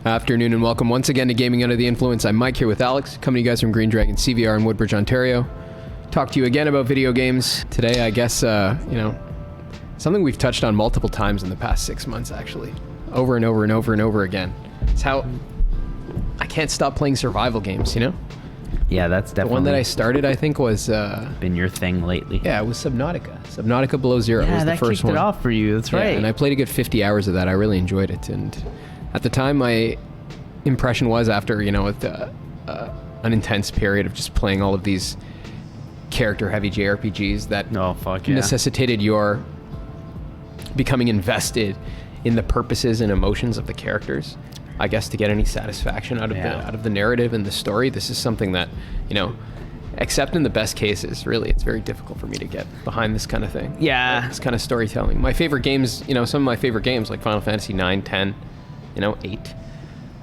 Afternoon and welcome once again to Gaming Under the Influence. I'm Mike here with Alex, coming to you guys from GreenDragonCVR in Woodbridge, Ontario. Talk to you again about video games. Today, I guess, something we've touched on multiple times in the past 6 months, actually. Over and over and over and over again. It's how I can't stop playing survival games, you know? Yeah, that's definitely... The one that I started, I think, was... been your thing lately. Yeah, it was Subnautica. Subnautica Below Zero was the first one. Yeah, that kicked it off for you. That's right. Yeah, and I played a good 50 hours of that. I really enjoyed it. And at the time, my impression was after, an intense period of just playing all of these character-heavy JRPGs that necessitated your becoming invested in the purposes and emotions of the characters. I guess to get any satisfaction out of the narrative and the story, this is something that, except in the best cases, really, it's very difficult for me to get behind this kind of thing. Yeah. This kind of storytelling. My favorite games, some of my favorite games like Final Fantasy 9, 10, 8,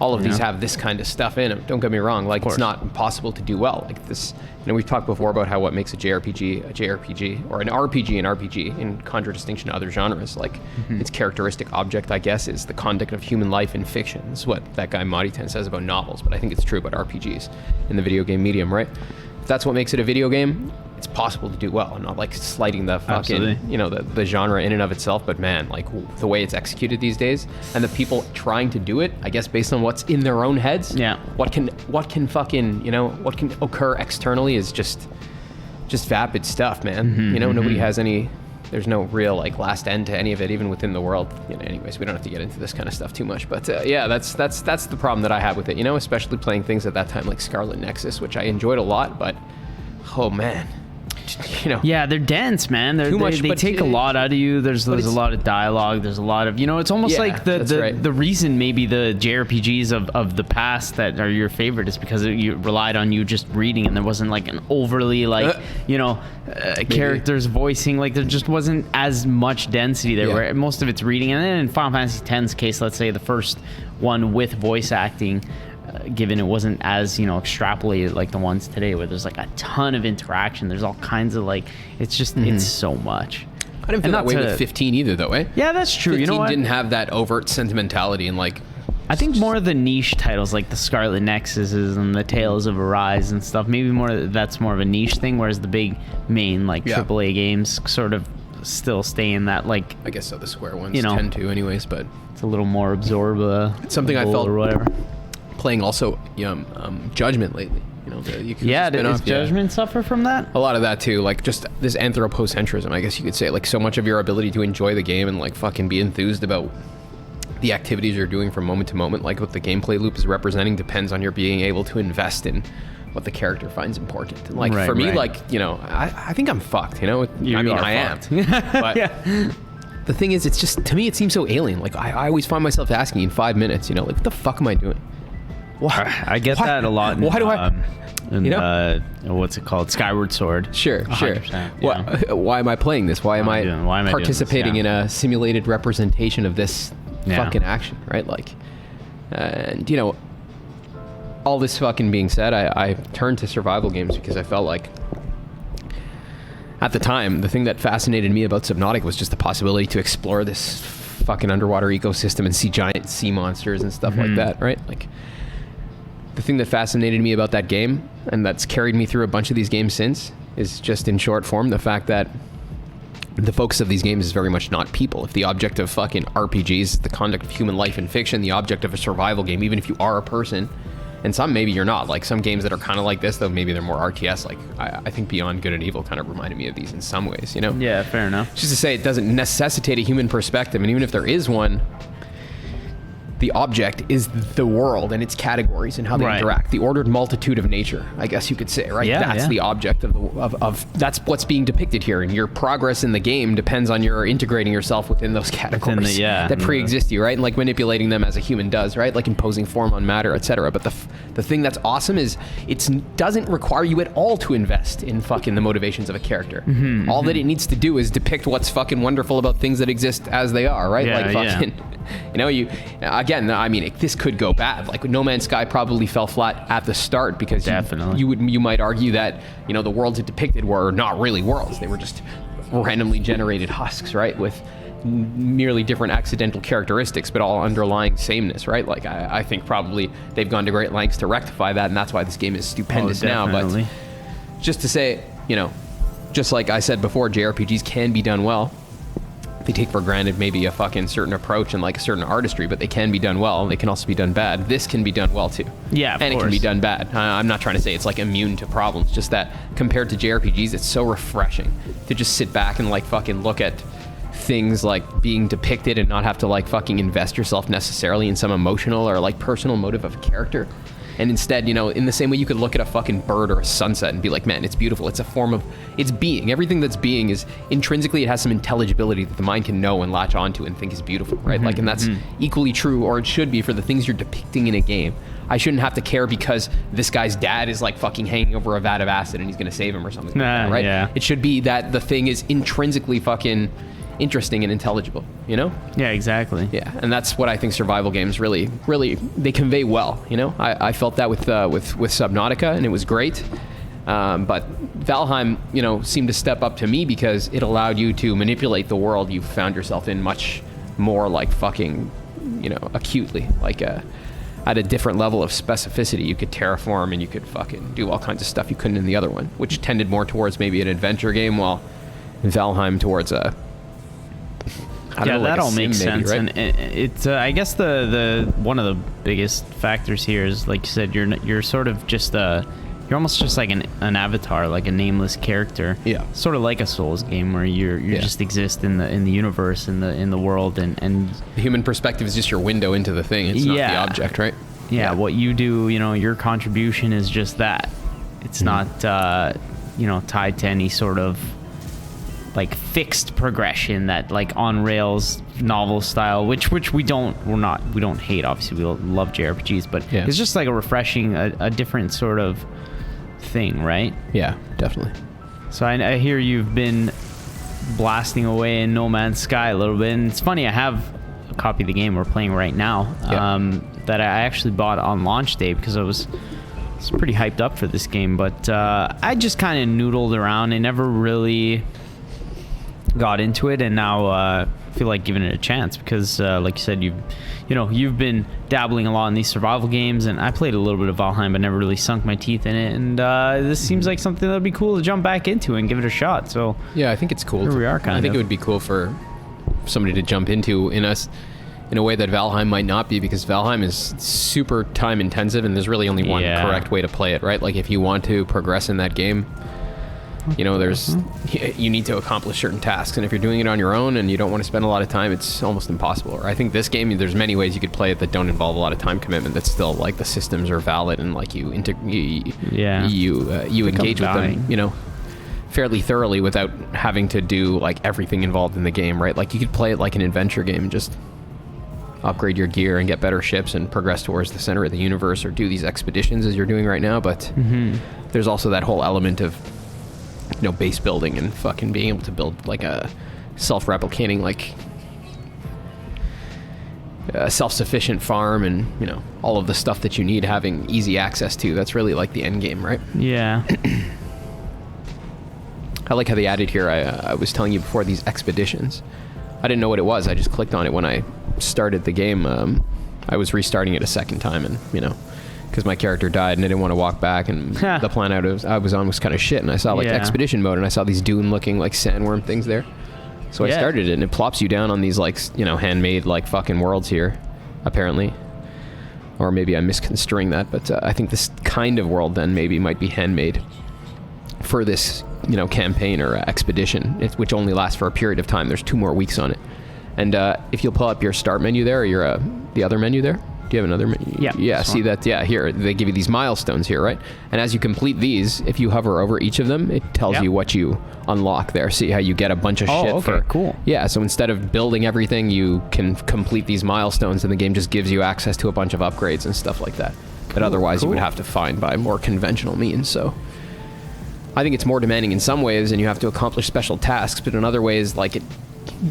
all of these have this kind of stuff in them. Don't get me wrong. Like, it's not impossible to do well. Like this, we've talked before about how what makes a JRPG, or an RPG in contradistinction to other genres. Like, its characteristic object, I guess, is the conduct of human life in fiction. This is what that guy Marty10 says about novels, but I think it's true about RPGs in the video game medium, right? If that's what makes it a video game, it's possible to do well. I'm not like slighting the fucking, the genre in and of itself, but man, like the way it's executed these days and the people trying to do it, I guess based on what's in their own heads, what can occur externally is just vapid stuff, man. Nobody has there's no real like last end to any of it, even within the world. Anyways, we don't have to get into this kind of stuff too much, but that's the problem that I have with it, especially playing things at that time like Scarlet Nexus, which I enjoyed a lot, but oh man. Yeah, they're dense, man. They take a lot out of you. There's a lot of dialogue. There's a lot of, it's almost like the reason maybe the JRPGs of the past that are your favorite is because you relied on you just reading, and there wasn't like an overly characters voicing. Like there just wasn't as much density there. Where most of it's reading, and then in Final Fantasy X's case, let's say the first one with voice acting. Given it wasn't as extrapolated like the ones today where there's like a ton of interaction, there's all kinds of it's just it's so much. I didn't feel that way with 15 either though, eh? Yeah, that's true. 15 didn't have that overt sentimentality and I think more of the niche titles like the Scarlet Nexuses and the Tales of Arise and stuff, maybe that's more of a niche thing, whereas the big main AAA games sort of still stay in that I guess so, the Square ones tend to anyways, but it's a little more it's something I felt or whatever. Playing also Judgment lately, does Judgment suffer from that? A lot of that too, like just this anthropocentrism, I guess you could say, like so much of your ability to enjoy the game and fucking be enthused about the activities you're doing from moment to moment, like what the gameplay loop is representing, depends on your being able to invest in what the character finds important. And for me, I think I'm fucked, I am. But the thing is, it's just, to me, it seems so alien. Like I always find myself asking in 5 minutes, what the fuck am I doing? I get that a lot. Why do I? What's it called? Skyward Sword. Sure. Why am I playing this? Why am I participating in a simulated representation of this fucking action? Right? And all this fucking being said, I turned to survival games because I felt like at the time the thing that fascinated me about Subnautica was just the possibility to explore this fucking underwater ecosystem and see giant sea monsters and stuff like that. Right? The thing that fascinated me about that game, and that's carried me through a bunch of these games since, is just in short form, the fact that the focus of these games is very much not people. If the object of fucking RPGs is the conduct of human life in fiction, the object of a survival game, even if you are a person, and some maybe you're not, like some games that are kind of like this, though maybe they're more RTS, I think Beyond Good and Evil kind of reminded me of these in some ways, Yeah, fair enough. Just to say, it doesn't necessitate a human perspective, and even if there is one, the object is the world and its categories and how they interact. The ordered multitude of nature, I guess you could say, right? That's the object of that's what's being depicted here. And your progress in the game depends on your integrating yourself within those categories that pre-exist you, right? And manipulating them as a human does, right? Like imposing form on matter, etc. But the thing that's awesome is it doesn't require you at all to invest in fucking the motivations of a character. All that it needs to do is depict what's fucking wonderful about things that exist as they are, right? This could go bad. Like No Man's Sky probably fell flat at the start because you might argue that the worlds it depicted were not really worlds. They were just randomly generated husks, right? With merely different accidental characteristics, but all underlying sameness, right? Like I think probably they've gone to great lengths to rectify that, and that's why this game is stupendous now. But just to say, just like I said before, JRPGs can be done well. They take for granted maybe a fucking certain approach and like a certain artistry, but they can be done well. They can also be done bad. This can be done well too. Yeah, of and course. It can be done bad. I'm not trying to say it's like immune to problems, just that compared to JRPGs, it's so refreshing to just sit back and like fucking look at things like being depicted and not have to like fucking invest yourself necessarily in some emotional or like personal motive of a character. And instead, in the same way you could look at a fucking bird or a sunset and be like, man, it's beautiful. It's a form of, it's being. Everything that's being is intrinsically, it has some intelligibility that the mind can know and latch onto and think is beautiful, right? Like, and that's equally true, or it should be, for the things you're depicting in a game. I shouldn't have to care because this guy's dad is like fucking hanging over a vat of acid and he's going to save him or something like that, right? Yeah. It should be that the thing is intrinsically fucking interesting and intelligible, Yeah, exactly. Yeah, and that's what I think survival games really they convey well. I felt that with Subnautica, and it was great. But Valheim, seemed to step up to me because it allowed you to manipulate the world you found yourself in much more like fucking, acutely, like at a different level of specificity. You could terraform and you could fucking do all kinds of stuff you couldn't in the other one, which tended more towards maybe an adventure game, while Valheim towards a that all makes sense, right? And it's I guess the one of the biggest factors here is, like you said, you're sort of just you're almost just like an avatar, like a nameless character. Yeah. Sort of like a Souls game where you just exist in the universe, in the world, and the human perspective is just your window into the thing. It's not the object, right? Yeah. What you do, your contribution is just that. It's not tied to any sort of like fixed progression that like on rails novel style, which we don't hate. Obviously, we love JRPGs, but it's just like a refreshing, a different sort of thing, right? Yeah, definitely. So I hear you've been blasting away in No Man's Sky a little bit, and it's funny, I have a copy of the game we're playing right now that I actually bought on launch day because I was pretty hyped up for this game, but I just kind of noodled around and never really got into it, and now feel like giving it a chance because like you said, you've been dabbling a lot in these survival games, and I played a little bit of Valheim but never really sunk my teeth in it, and this seems like something that would be cool to jump back into and give it a shot. So yeah, I think it's cool. Here we are, I think it would be cool for somebody to jump into in a way that Valheim might not be, because Valheim is super time intensive and there's really only one correct way to play it, right? Like if you want to progress in that game, you need to accomplish certain tasks, and if you're doing it on your own and you don't want to spend a lot of time, it's almost impossible. Or I think this game, there's many ways you could play it that don't involve a lot of time commitment, that still like the systems are valid and like you engage with them, fairly thoroughly without having to do like everything involved in the game, right? Like you could play it like an adventure game and just upgrade your gear and get better ships and progress towards the center of the universe, or do these expeditions as you're doing right now. But there's also that whole element of base building and fucking being able to build like a self-replicating, like a self-sufficient farm, and all of the stuff that you need having easy access to. That's really like the end game, right? Yeah. I like how they added here, I was telling you before, these expeditions. I didn't know what it was. I just clicked on it when I started the game. I was restarting it a second time, and because my character died and I didn't want to walk back, and the plan I was on was kind of shit, and I saw like expedition mode, and I saw these dune looking like sandworm things there. So I started it, and it plops you down on these like handmade like fucking worlds here, apparently. Or maybe I'm misconstruing that, but I think this kind of world then maybe might be handmade for this campaign or expedition, which only lasts for a period of time. There's 2 more weeks on it. And if you'll pull up your start menu there, or the other menu there. Do you have another menu? Yeah, see that? Yeah, here, they give you these milestones here, right? And as you complete these, if you hover over each of them, it tells you what you unlock there. See how you get a bunch of shit okay, cool. Yeah, so instead of building everything, you can complete these milestones, and the game just gives you access to a bunch of upgrades and stuff like that. That otherwise you would have to find by more conventional means. So I think it's more demanding in some ways, and you have to accomplish special tasks, but in other ways, like, it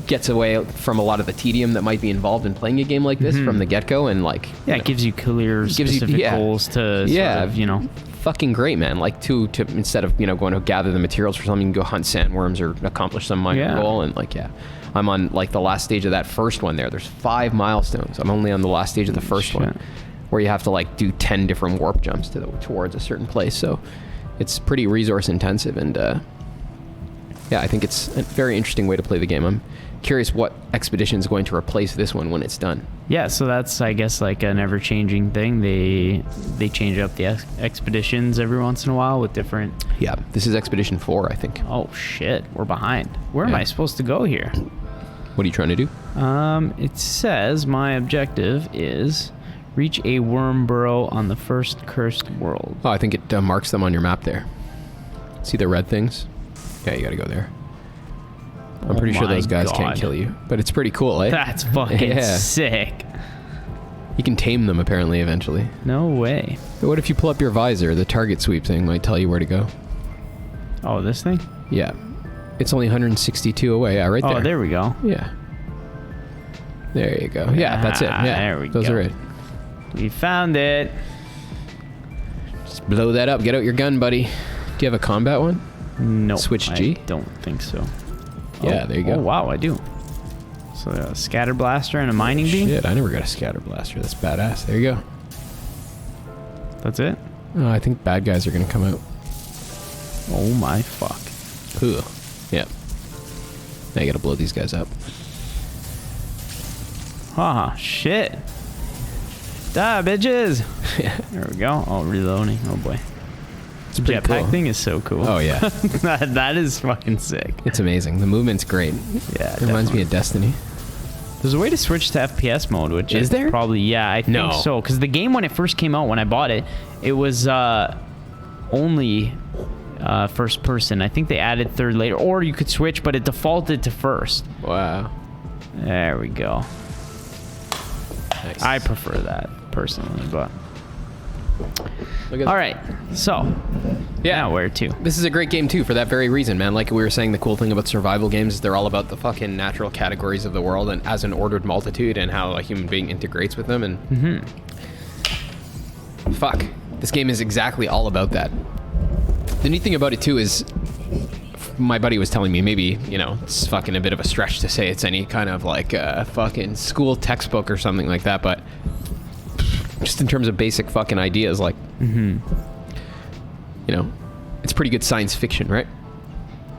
gets away from a lot of the tedium that might be involved in playing a game like this from the get-go, and like it gives you clear specific goals to sort of, fucking great, man. Like to instead of going to gather the materials for something, you can go hunt sandworms or accomplish some minor goal. And like, I'm on like the last stage of that first one there. There's 5 milestones. I'm only on the last stage of the first one, where you have to like do 10 different warp jumps towards a certain place. So it's pretty resource intensive, and I think it's a very interesting way to play the game. I'm curious what expedition is going to replace this one when it's done. Yeah, so that's, I guess, like an ever-changing thing. They change up the expeditions every once in a while with different... Yeah, this is Expedition 4, I think. Oh, shit. We're behind. Where am I supposed to go here? What are you trying to do? It says my objective is reach a worm burrow on the first cursed world. Oh, I think it marks them on your map there. See the red things? Yeah, you gotta go there. I'm pretty sure those guys can't kill you, but it's pretty cool, eh? That's fucking sick. You can tame them apparently eventually. No way. But what if you pull up your visor? The target sweep thing might tell you where to go. Oh, this thing? Yeah. It's only 162 away. Yeah, right there. Oh, there we go. Yeah. There you go. Yeah, that's it. Yeah, there we go. Those are it. We found it. Just blow that up. Get out your gun, buddy. Do you have a combat one? No. Switch G? I don't think so. Yeah, there you go. Oh, wow, I do. So a scatter blaster and a mining beam? Shit, I never got a scatter blaster. That's badass. There you go. That's it? Oh, I think bad guys are going to come out. Oh my fuck. Cool. Yep. Now you got to blow these guys up. Ah, shit. Die, bitches. Yeah. There we go. Oh, reloading. Oh boy. It's pretty Jetpack cool. thing is so cool. Oh yeah. That is fucking sick. It's amazing. The movement's great. Yeah, it reminds me of Destiny. There's a way to switch to FPS mode, which is there? Probably, yeah, I think so. Because the game, when it first came out, when I bought it, it was only first person. I think they added third later, or you could switch, but it defaulted to first. Wow. There we go. Nice. I prefer that personally, but all right. So now where to? This is a great game too for that very reason, man. Like we were saying, the cool thing about survival games is they're all about the fucking natural categories of the world and as an ordered multitude and how a human being integrates with them. And fuck, this game is exactly all about that. The neat thing about it too is, my buddy was telling me, maybe, you know, it's fucking a bit of a stretch to say it's any kind of like fucking school textbook or something like that, but just in terms of basic fucking ideas, like, you know, it's pretty good science fiction, right?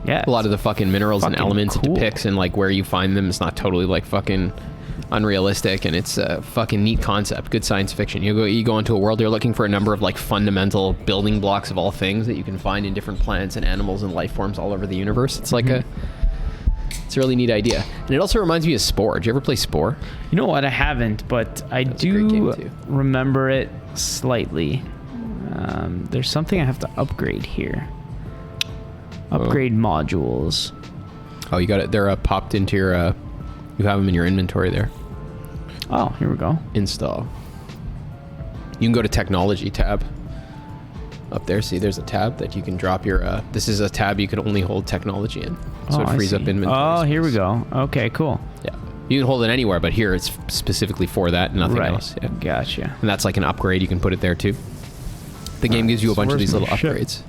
Yeah. A lot of the fucking minerals and elements it depicts and like where you find them is not totally like fucking unrealistic, and it's a fucking neat concept. Good science fiction. You go into a world, you're looking for a number of like fundamental building blocks of all things that you can find in different plants and animals and life forms all over the universe. It's like it's a really neat idea. And it also reminds me of Spore. Did you ever play Spore? You know what? I haven't, but I do remember it slightly. There's something I have to upgrade here. Upgrade modules. Oh, you got it. They're popped into your. You have them in your inventory there. Oh, here we go. Install. You can go to Technology tab. Up there, see, there's a tab that you can drop your. This is a tab you can only hold technology in, so it frees up inventory. Oh, here we go. Okay, cool. Yeah, you can hold it anywhere, but here it's specifically for that, nothing else. Yeah, gotcha. And that's like an upgrade. You can put it there too. The game gives you a bunch of these little upgrades.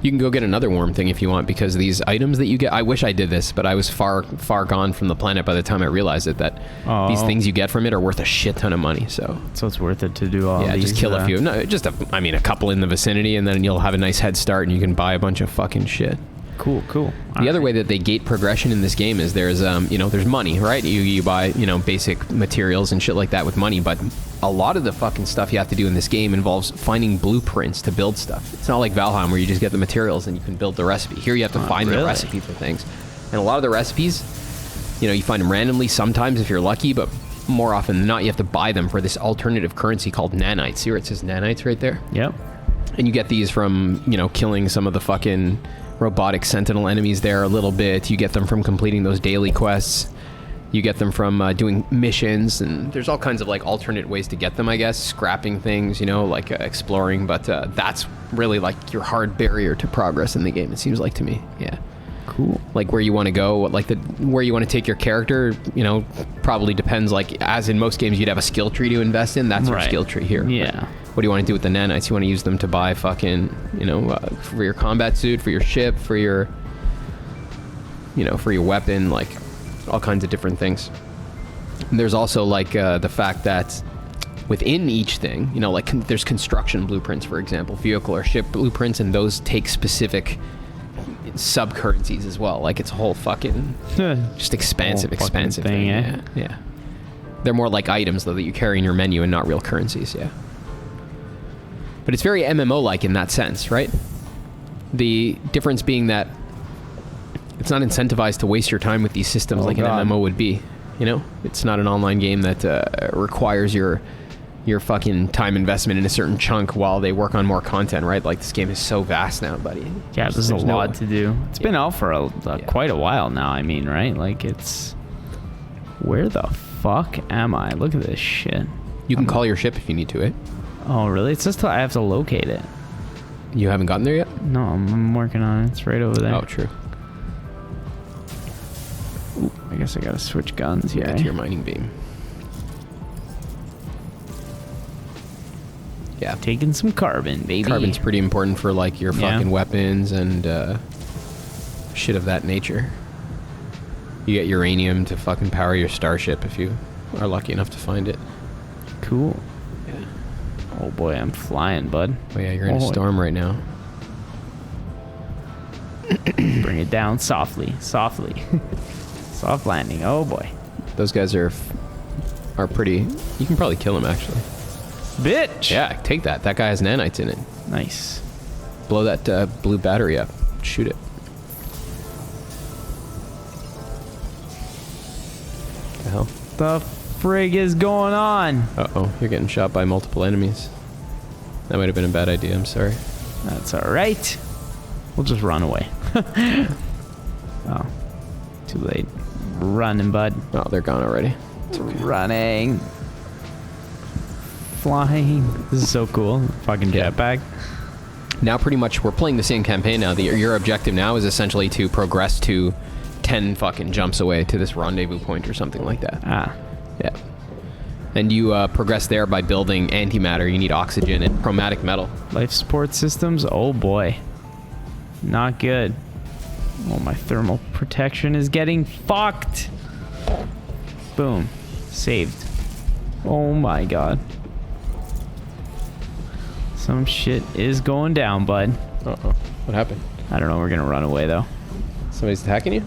You can go get another worm thing if you want, because these items that you get, I wish I did this, but I was far gone from the planet by the time I realized it, that these things you get from it are worth a shit ton of money. So it's worth it to do all these. Yeah, just kill a few. No, just a couple in the vicinity, and then you'll have a nice head start and you can buy a bunch of fucking shit. Cool. The other way that they gate progression in this game is there's there's money, right? You buy, basic materials and shit like that with money, but a lot of the fucking stuff you have to do in this game involves finding blueprints to build stuff. It's not like Valheim where you just get the materials and you can build the recipe. Here you have to find the recipe for things. And a lot of the recipes, you find them randomly sometimes if you're lucky, but more often than not, you have to buy them for this alternative currency called nanites. See where it says nanites right there? Yep. And you get these from, killing some of the fucking robotic sentinel enemies there a little bit. You get them from completing those daily quests. You get them from doing missions, and there's all kinds of like alternate ways to get them, I guess. Scrapping things, like exploring, but that's really like your hard barrier to progress in the game, it seems like to me. Yeah. Cool. Like where you want to go, like where you want to take your character, probably depends, like as in most games you'd have a skill tree to invest in. That's your skill tree here. Yeah. What do you want to do with the nanites? You want to use them to buy fucking, you know, for your combat suit, for your ship, for your, you know, for your weapon, like all kinds of different things. And there's also like the fact that within each thing, you know, like there's construction blueprints, for example, vehicle or ship blueprints, and those take specific sub-currencies as well. Like it's a whole fucking just expansive thing. Yeah. They're more like items though that you carry in your menu and not real currencies. Yeah. But it's very MMO-like in that sense, right? The difference being that it's not incentivized to waste your time with these systems an MMO would be. You know, it's not an online game that requires your fucking time investment in a certain chunk while they work on more content, right? Like this game is so vast now, buddy. Yeah, there's a lot to do. It's been out for quite a while now. I mean, right? Like it's, where the fuck am I? Look at this shit. You can call your ship if you need to, eh? Oh, really? It's just I have to locate it. You haven't gotten there yet? No, I'm working on it. It's right over there. Oh, true. Ooh, I guess I gotta switch guns. Yeah, to your mining beam. Yeah, taking some carbon, baby. Carbon's pretty important for like your fucking weapons and shit of that nature. You get uranium to fucking power your starship if you are lucky enough to find it. Cool. Yeah. Oh boy, I'm flying, bud. Oh yeah, you're in a storm right now. Bring it down softly. Soft landing. Oh boy. Those guys are pretty. You can probably kill them actually. Bitch. Yeah, take that. That guy has nanites in it. Nice. Blow that blue battery up. Shoot it. The hell? The frig is going on? Uh-oh, you're getting shot by multiple enemies. That might have been a bad idea. I'm sorry. That's all right. We'll just run away. Oh, too late. Running, bud. Oh, they're gone already. It's okay. Running. Flying. This is so cool. Fucking jetpack. Now pretty much we're playing the same campaign now. Your objective now is essentially to progress to 10 fucking jumps away to this rendezvous point or something like that. Ah. Yeah. And you progress there by building antimatter. You need oxygen and chromatic metal. Life support systems? Oh boy. Not good. Oh, my thermal protection is getting fucked. Boom. Saved. Oh my god. Some shit is going down, bud. Uh-oh. What happened? I don't know. We're gonna run away, though. Somebody's attacking you?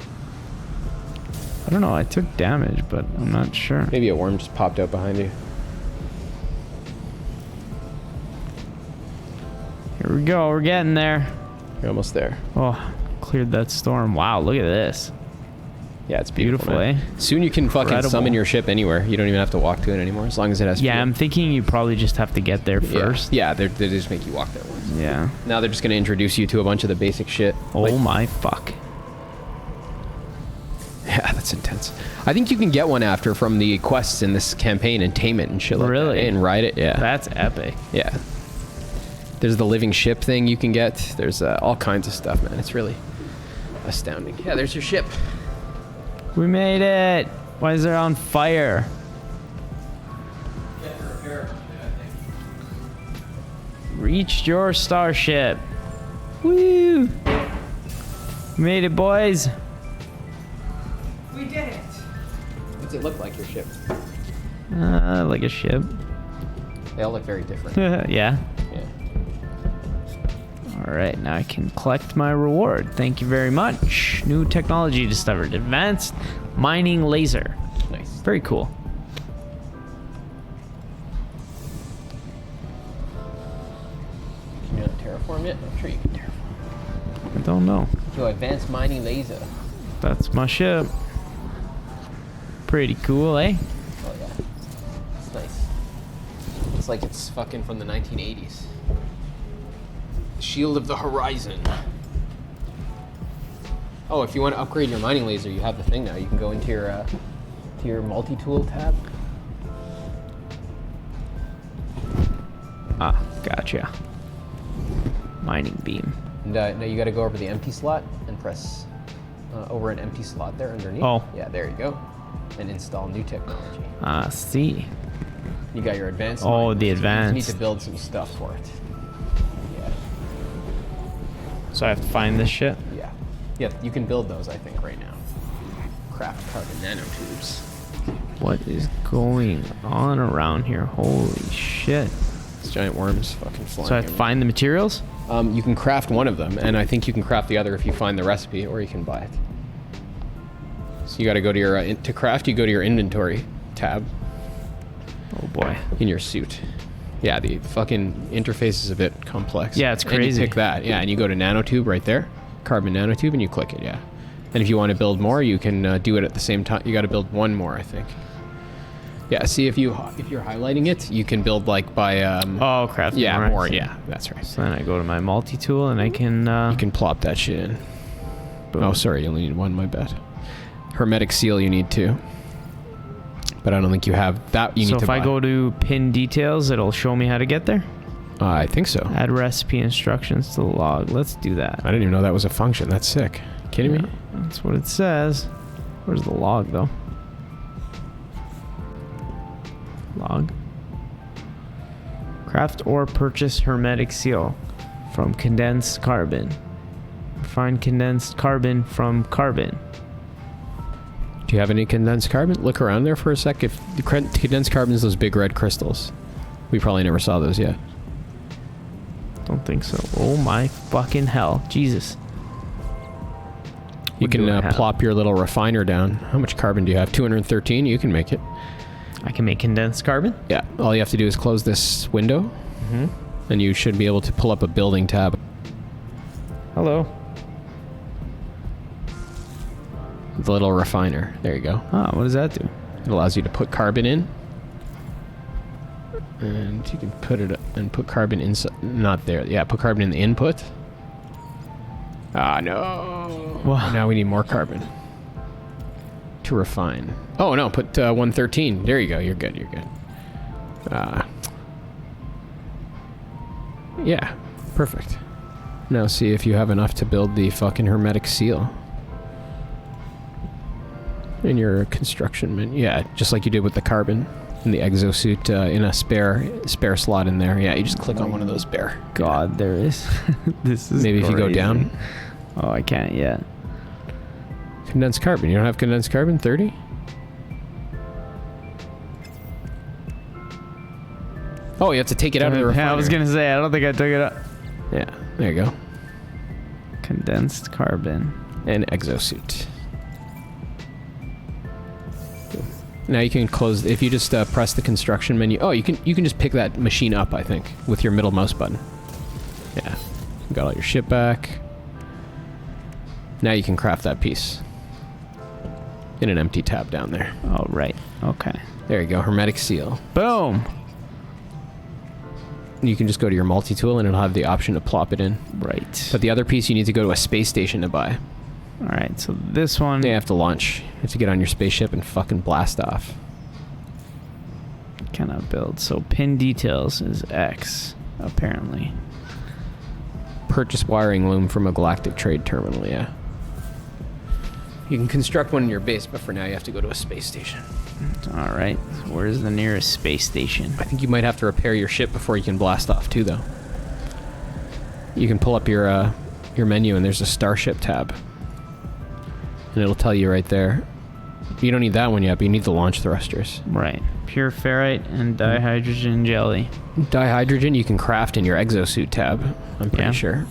I don't know. I took damage, but I'm not sure. Maybe a worm just popped out behind you. Here we go. We're getting there. You're almost there. Oh, cleared that storm. Wow, look at this. Yeah, it's beautiful, eh? Soon you can fucking summon your ship anywhere. You don't even have to walk to it anymore, as long as it has fuel. I'm thinking you probably just have to get there first. Yeah, they just make you walk there once. Yeah. Now they're just going to introduce you to a bunch of the basic shit. Oh my fuck. Yeah, that's intense. I think you can get one after from the quests in this campaign and tame it and shit like that. Really? And ride it, yeah. That's epic. Yeah. There's the living ship thing you can get. There's all kinds of stuff, man. It's really astounding. Yeah, there's your ship. We made it. Why is it on fire? Reached your starship. Woo! Made it, boys. We did it. Does it look like your ship? Like a ship. They all look very different. Yeah. Yeah. All right, now I can collect my reward. Thank you very much. New technology discovered. Advanced mining laser. Nice. Very cool. Can you not terraform yet? I'm sure you can terraform. I don't know. So advanced mining laser. That's my ship. Pretty cool, eh? Oh yeah. It's nice. It's like it's fucking from the 1980s. Shield of the Horizon. Oh, if you want to upgrade your mining laser, you have the thing now. You can go into your multi-tool tab. Ah, gotcha. Mining beam. And now you got to go over the empty slot and press over an empty slot there underneath. Oh. Yeah, there you go. And install new technology. Ah, see. You got your advanced. Oh, the You advanced. need to build some stuff for it. Yeah. So I have to find this shit? Yeah. Yeah, you can build those, I think, right now. Craft carbon nanotubes. What is going on around here? Holy shit. These giant worms fucking flying. So I have to find the materials? You can craft one of them, and I think you can craft the other if you find the recipe, or you can buy it. So you got to go to your to craft. You go to your inventory tab. Oh boy. In your suit. Yeah, the fucking interface is a bit complex. Yeah, it's crazy. And you pick that. Yeah, and you go to nanotube right there, carbon nanotube, and you click it. Yeah. And if you want to build more, you can do it at the same time. You got to build one more, I think. Yeah. See, if you're highlighting it, you can build like by. Oh, craft. Yeah, more. Yeah, that's right. So then I go to my multi-tool and I can. You can plop that shit in. Boom. Oh, sorry, you only need one. My bad. Hermetic seal, you need two. But I don't think you have that. You need to. So if I go to pin details, it'll show me how to get there. I think so. Add recipe instructions to the log. Let's do that. I didn't even know that was a function. That's sick. Kidding me? That's what it says. Where's the log though? Log. Craft or purchase hermetic seal from condensed carbon. Find condensed carbon from carbon. Do you have any condensed carbon? Look around there for a sec. If the condensed carbon is those big red crystals, we probably never saw those yet. Don't think so. Oh my fucking hell. Jesus. You can plop your little refiner down. How much carbon do you have? 213? You can make it. I can make condensed carbon? Yeah. All you have to do is close this window, and you should be able to pull up a building tab. Hello. The little refiner. There you go. Ah, what does that do? It allows you to put carbon in. And you can put it and put carbon inside. Not there. Yeah, put carbon in the input. Ah, no. Wow. Now we need more carbon to refine. Oh, no. Put 113. There you go. You're good. You're good. Yeah. Perfect. Now see if you have enough to build the fucking hermetic seal. In your construction menu. Yeah, just like you did with the carbon. In the exosuit, in a spare slot in there. Yeah, you just click on one of those spare. God, there is. This is maybe crazy. If you go down. Oh, I can't yet. Condensed carbon. You don't have condensed carbon? 30? Oh, you have to take it out of the refiner. I was going to say, I don't think I took it out. Yeah, there you go. Condensed carbon. And exosuit. Now you can close, if you just press the construction menu. Oh, you can just pick that machine up, I think, with your middle mouse button. Yeah. You got all your shit back. Now you can craft that piece. In an empty tab down there. Oh, right. Okay. There you go. Hermetic seal. Boom. You can just go to your multi-tool and it'll have the option to plop it in. Right. But the other piece you need to go to a space station to buy. All right, so this one... They have to launch. You have to get on your spaceship and fucking blast off. Cannot build. So pin details is X, apparently. Purchase wiring loom from a galactic trade terminal, yeah. You can construct one in your base, but for now you have to go to a space station. All right, so where's the nearest space station? I think you might have to repair your ship before you can blast off too, though. You can pull up your menu and there's a starship tab. And it'll tell you right there. You don't need that one yet, but you need the launch thrusters. Right. Pure ferrite and dihydrogen jelly. Dihydrogen you can craft in your exosuit tab, I'm pretty sure.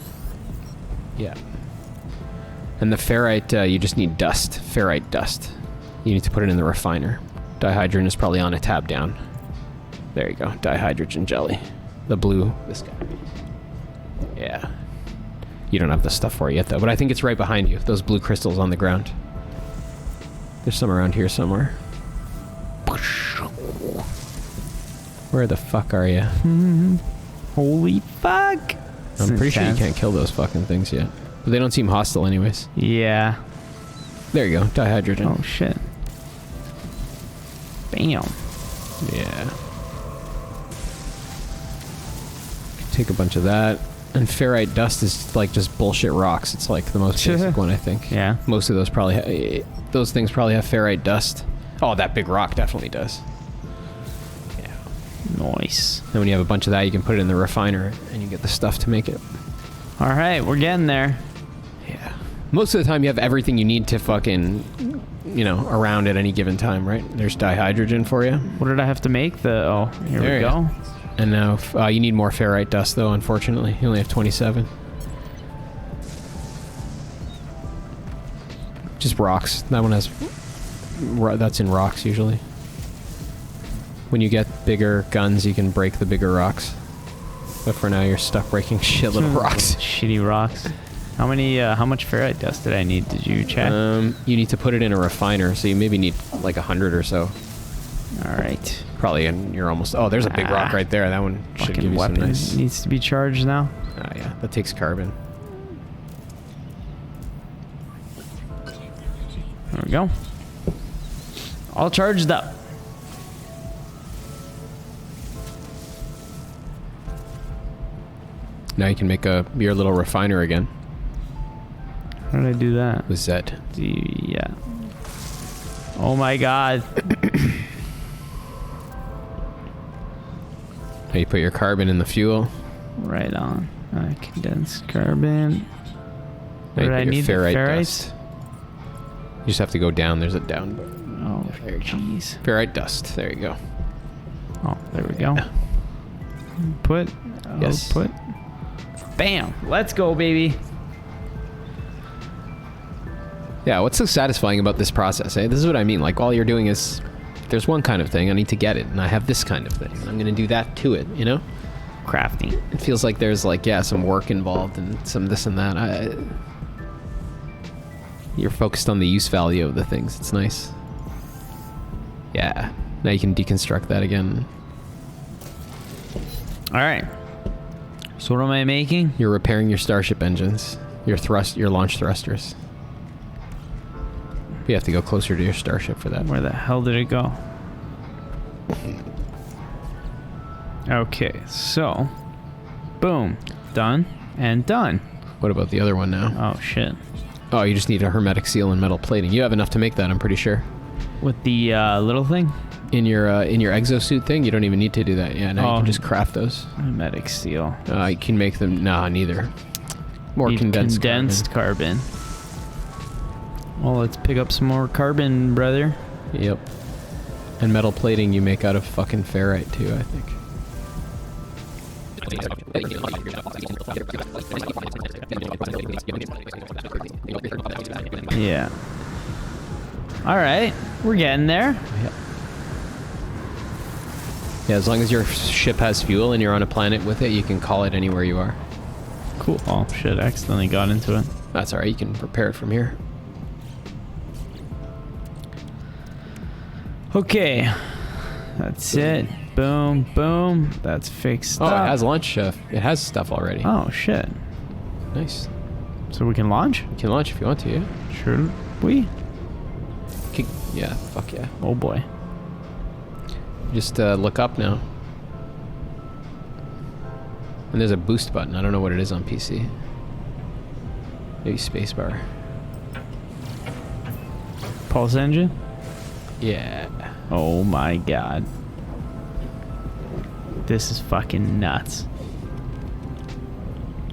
Yeah. And the ferrite, you just need dust. Ferrite dust. You need to put it in the refiner. Dihydrogen is probably on a tab down. There you go. Dihydrogen jelly. The blue. This guy. Yeah. You don't have the stuff for it yet, though. But I think it's right behind you. Those blue crystals on the ground. There's some around here somewhere. Where the fuck are you? Holy fuck! I'm pretty sure you can't kill those fucking things yet. But they don't seem hostile anyways. Yeah. There you go. Dihydrogen. Oh, shit. Bam. Yeah. Take a bunch of that. And ferrite dust is like just bullshit rocks. It's like the most basic one, I think. Yeah. Most of those those things probably have ferrite dust. Oh, that big rock definitely does. Yeah. Nice. Then when you have a bunch of that, you can put it in the refiner, and you get the stuff to make it. All right, we're getting there. Yeah. Most of the time, you have everything you need to fucking, you know, around at any given time, right? There's dihydrogen for you. What did I have to make? Here we go. And now you need more ferrite dust, though, unfortunately. You only have 27. Just rocks. That one has... That's in rocks, usually. When you get bigger guns, you can break the bigger rocks. But for now, you're stuck breaking shit little rocks. Shitty rocks. How much ferrite dust did I need? Did you check? You need to put it in a refiner, so you maybe need like 100 or so. All right. Probably, and you're almost... Oh, there's a big rock right there. That one should give you some nice... Needs to be charged now. Yeah, that takes carbon. There we go. All charged up. Now you can make your little refiner again. How did I do that? With Z. Yeah. Oh my god. Now you put your carbon in the fuel. Right on. Condensed carbon. Now What did I need? ferrite Ferrite? dust. You just have to go down. There's a down button. Oh, jeez. Ferrite dust. There you go. Oh, there we go. Put. Yes. Put. Bam. Let's go, baby. Yeah, what's so satisfying about this process, eh? This is what I mean. Like, all you're doing is... There's one kind of thing, I need to get it, and I have this kind of thing. I'm going to do that to it, you know? Crafting. It feels like there's, like, yeah, some work involved and some this and that. You're focused on the use value of the things. It's nice. Yeah. Now you can deconstruct that again. All right. So what am I making? You're repairing your starship engines. Your launch thrusters. You have to go closer to your starship for that. Where the hell did it go? Okay, so boom, done and done. What about the other one now? Oh shit. Oh, you just need a hermetic seal and metal plating. You have enough to make that, I'm pretty sure. With the little thing? In your exosuit thing, you don't even need to do that. Yeah, now you can just craft those. Hermetic seal. You can make them. Nah, neither. More condensed carbon. Well, let's pick up some more carbon, brother. Yep. And metal plating you make out of fucking ferrite too, I think. Yeah. All right, we're getting there. Yeah, as long as your ship has fuel and you're on a planet with it, you can call it anywhere you are. Cool. Oh shit, I accidentally got into it. That's alright, you can repair it from here. Okay. That's it. Boom, boom. That's fixed. Oh, it has launch. It has stuff already. Oh shit. Nice. So we can launch? You can launch if you want to, yeah. Sure. We? Yeah, fuck yeah. Oh boy. Just look up now. And there's a boost button. I don't know what it is on PC. Maybe spacebar. Pulse engine? Yeah. Oh my god. This is fucking nuts.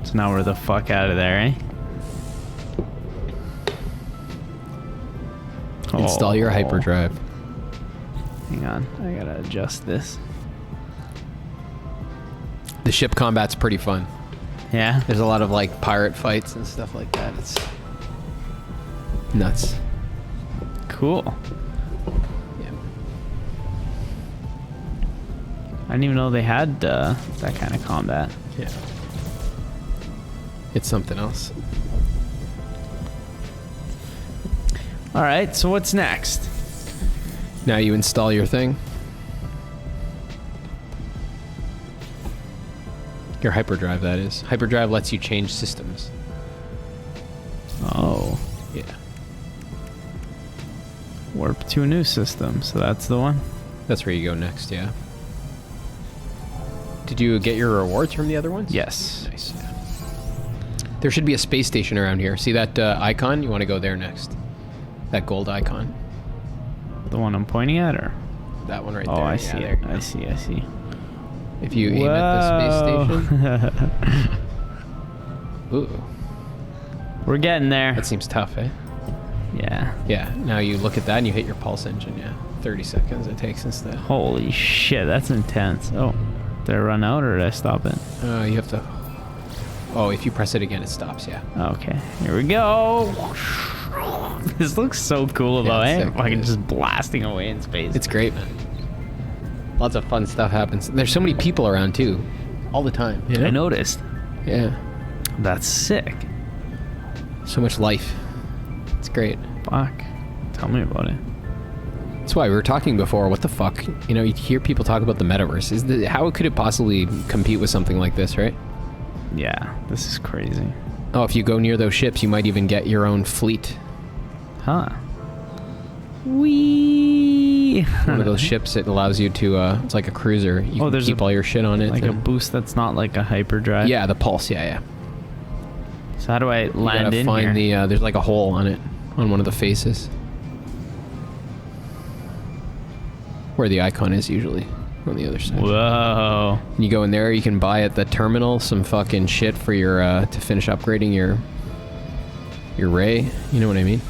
So now we're the fuck out of there, eh? Install your hyperdrive. Hang on, I gotta adjust this. The ship combat's pretty fun. Yeah? There's a lot of like pirate fights and stuff like that. It's nuts. Cool. Yeah. I didn't even know they had that kind of combat. Yeah. It's something else. All right, so what's next? Now you install your thing. Your hyperdrive, that is. Hyperdrive lets you change systems. Oh. Yeah. Warp to a new system, so that's the one? That's where you go next, yeah. Did you get your rewards from the other ones? Yes. Nice. Yeah. There should be a space station around here. See that icon? You want to go there next. That gold icon. The one I'm pointing at, or? That one right there. Oh, I see it. I see. If you aim at the space station. Ooh. We're getting there. That seems tough, eh? Yeah. Yeah. Now you look at that and you hit your pulse engine. Yeah. 30 seconds it takes instead. Holy shit, that's intense. Oh, did I run out or did I stop it? You have to. Oh, if you press it again, it stops. Yeah. Okay. Here we go. This looks so cool though, eh? Fucking just blasting away in space. It's great, man. Lots of fun stuff happens. There's so many people around too, all the time. You know? I noticed. Yeah. That's sick. So much life. It's great. Fuck. Tell me about it. That's why we were talking before. What the fuck? You know, you hear people talk about the metaverse. How could it possibly compete with something like this, right? Yeah, this is crazy. Oh, if you go near those ships, you might even get your own fleet. Huh. Whee! One of those ships, it allows you to, it's like a cruiser. You can keep all your shit on it. Like a boost that's not like a hyperdrive? Yeah, the pulse, yeah. So how do I land in find here? There's like a hole on it, on one of the faces. Where the icon is usually, on the other side. Whoa. And you go in there, you can buy at the terminal some fucking shit for your, to finish upgrading your ray. You know what I mean?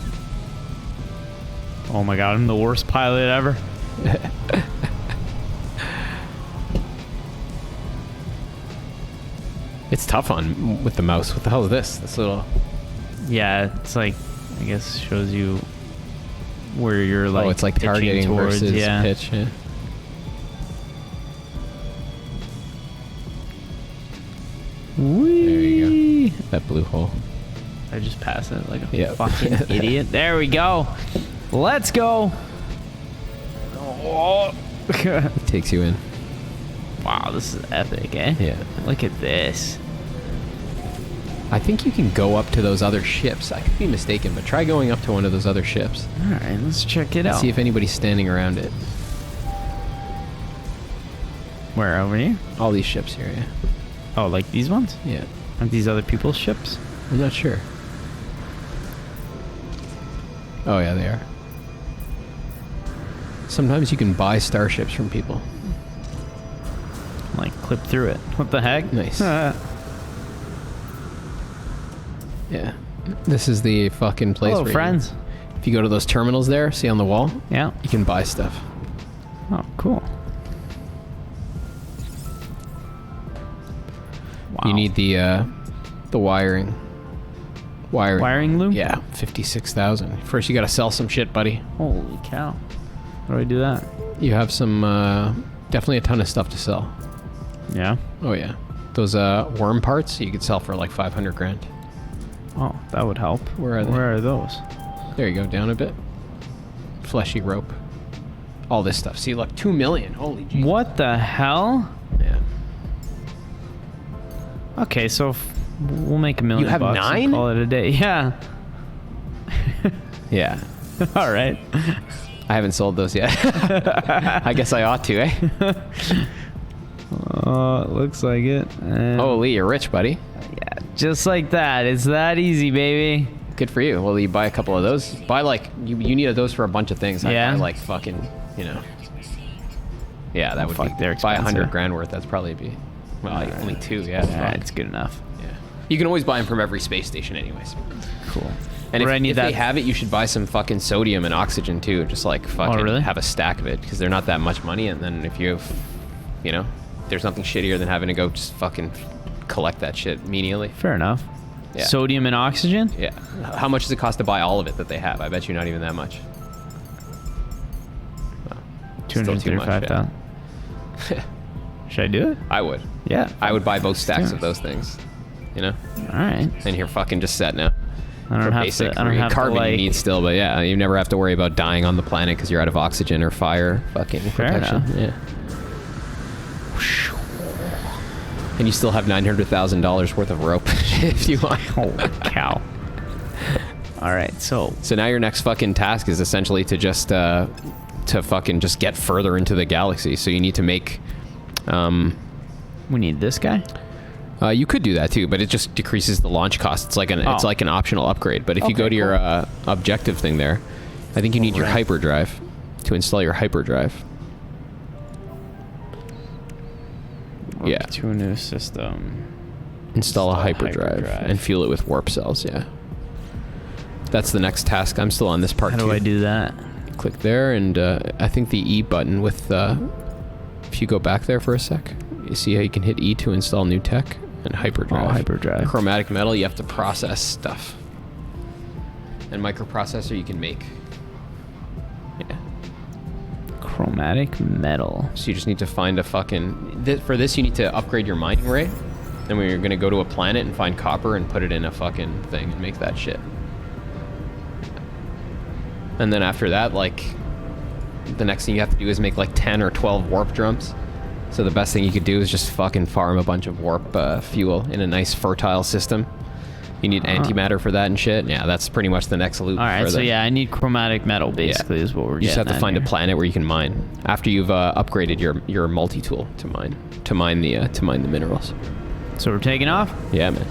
Oh my god, I'm the worst pilot ever. It's tough with the mouse. What the hell is this? This little... Yeah, it's like, I guess shows you where you're like... Oh, it's like targeting towards, versus pitch. Yeah. Whee! There you go. That blue hole. I just passed it like a fucking idiot. There we go. Let's go. Oh. It takes you in. Wow, this is epic, eh? Yeah. Look at this. I think you can go up to those other ships. I could be mistaken, but try going up to one of those other ships. All right, let's check it out. See if anybody's standing around it. Where, over here? All these ships here, yeah. Oh, like these ones? Yeah. Aren't these other people's ships? I'm not sure. Oh, yeah, they are. Sometimes you can buy starships from people. Like, clip through it. What the heck? Nice. Yeah. This is the fucking place Hello, where friends. If you go to those terminals there, see on the wall? Yeah. You can buy stuff. Oh, cool. Wow. You need the wiring. Wiring loom? Yeah, 56,000. First, you gotta sell some shit, buddy. Holy cow. How do I do that? You have some, definitely a ton of stuff to sell. Yeah? Oh, yeah. Those worm parts you could sell for like 500 grand. Oh, that would help. Where are they? Where are those? There you go, down a bit. Fleshy rope. All this stuff. See, look, 2 million. Holy Jesus. What the hell? Yeah. Okay, so we'll make $1 million. You have bucks 9? And call it a day. Yeah. Yeah. All right. I haven't sold those yet. I guess I ought to, eh? Oh, it looks like it. Holy, you're rich, buddy. Yeah, just like that. It's that easy, baby. Good for you. Well, you buy a couple of those. Buy like, you need those for a bunch of things. Yeah. I buy like fucking, you know. Yeah, that would be. They're buy expensive. 100 grand worth. That's probably be. Well, like only 2. Yeah, Yeah, it's good enough. Yeah. You can always buy them from every space station, anyways. Cool. And Where I need if they have it, you should buy some fucking sodium and oxygen too. Just like fucking really? have a stack of it because they're not that much money. And then if you have, you know, there's nothing shittier than having to go just fucking collect that shit menially. Fair enough. Yeah. Sodium and oxygen? Yeah. How much does it cost to buy all of it that they have? I bet you not even that much. Well, still too much, 235,000. yeah. Should I do it? I would. Yeah. I would buy both stacks do of those things. You know? All right. And you're fucking just set now. I don't have basic to. I don't have carbon to, like, you need still, but yeah, you never have to worry about dying on the planet because you're out of oxygen or fire fucking Fair protection. enough. Yeah. And you still have $900,000 worth of rope if you want. Holy cow. All right, so now your next fucking task is essentially to just to fucking just get further into the galaxy. So you need to make. We need this guy. You could do that too, but it just decreases the launch cost. It's like it's like an optional upgrade. But if you go to your objective thing there, I think you need your hyperdrive to install your hyperdrive. Yeah. To a new system. Install a hyperdrive and fuel it with warp cells. Yeah. That's the next task. I'm still on this part. How do I do that? Click there, and I think the E button with. If you go back there for a sec, you see how you can hit E to install new tech and hyperdrive. Oh, hyperdrive. Chromatic metal, you have to process stuff. And microprocessor you can make. Yeah. Chromatic metal. So you just need to find a fucking... For this, you need to upgrade your mining rate. Then we're going to go to a planet and find copper and put it in a fucking thing and make that shit. And then after that, like... The next thing you have to do is make like 10 or 12 warp drums. So the best thing you could do is just fucking farm a bunch of warp fuel in a nice fertile system. You need antimatter for that and shit. Yeah, that's pretty much the next loop. All right, so yeah, I need chromatic metal basically is what we're getting. You just have to find a planet where you can mine after you've upgraded your multi-tool to mine the minerals. So we're taking off? Yeah, man.